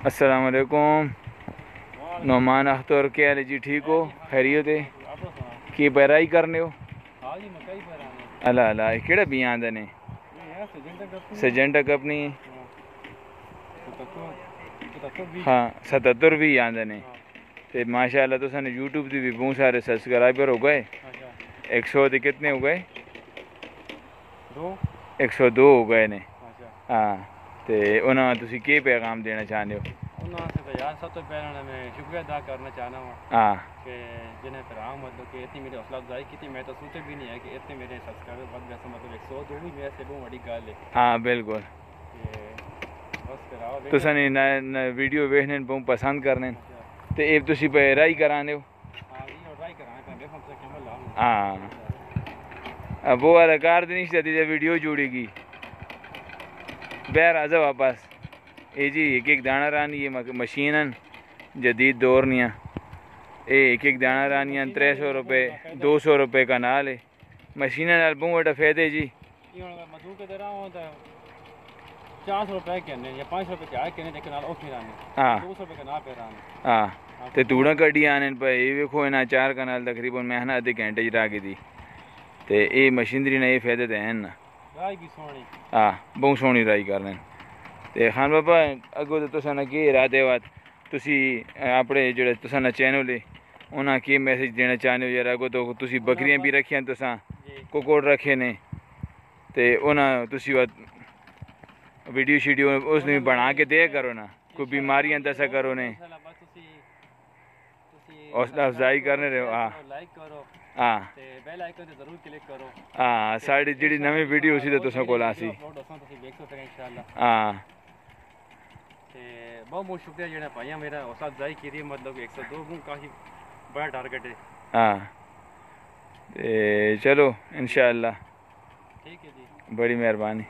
अस्सलाम वालेकुम। नौमान अख्तर क्या हाल है जी? ठीक हो? खैरियत है? की पैराई करने हो? अल्लाह अल्लाह केड़ा भी आंदा ने सजेंटा कंपनी। हाँ 77 भी आंदे ने। ते माशाल्लाह तो सन यूट्यूब दी भी बहुत सारे सब्सक्राइबर हो गए। 100 के कितने हो गए? 102 हो गए ने। हाँ ते उन्हें तुसी के पैगाम देना चाहते हो? यार सब तो पहले मैं शुक्रिया अदा करना चाहना हूँ कि जिन्हें फिर मतलब कि इतनी मेरी हौसला अफजाई की थी। मैं तो सोचे भी नहीं है कि इतने मेरे सब्सक्राइबर बन गए। मतलब 102 भी मेरे से बहुत बड़ी गल है। हाँ बिल्कुल। तो सनी वीडियो वेखने बहुत पसंद करने तो ये तुसी पे राई कराने हो? हाँ अब वो वाला कार नहीं चलती वीडियो जुड़ेगी बहर आजा वापस। ये जी एक दाना रानी ये मशीन जदीद दौर निया। एक दाना रानी 300 रुपये 200 रुपये का नाल है। मशीन बहुत बड़ा फायदे जी। 400 रुपये या 500 रुपये लेकिन हाँ 200 रुपये का ना पे हाँ तो तूड़ा कड्डी आने पे ये वेखो इन्हें 4 कनाल तकरीबन मैं ना अद्धे घंटे च रागी दी ते ये मशीनरी ने ये फायदे तो हैं ना। हाँ बहुत सोहनी राई करने ते खान बाबा अगो तो तुसा ना की इरादे बात तुसी अपने जेह्ड़े तुसा ना चैनल है उन्हें की मैसेज देना चाहते हो? यार अगो तो तुसी बकरियां भी रखियां तुसा कुक्कड़ रखे ने ते उन्हें तुसी वीडियो शीडियो उसने बना के दे करो ना। कोई बीमारियां दसा करो ने हौसला अफजाई करने रहे। हाँ हाँ हाँ साड़ी जी नवी वीडियो उसी तो तुसा कोल आसी। हाँ बहुत बहुत शुक्रिया जेड़ा भाइया मेरा हौसला अफजाई की मतलब 102 काफ़ी बड़ा टारगेट है। हाँ चलो इंशाअल्लाह ठीक है जी, बड़ी मेहरबानी।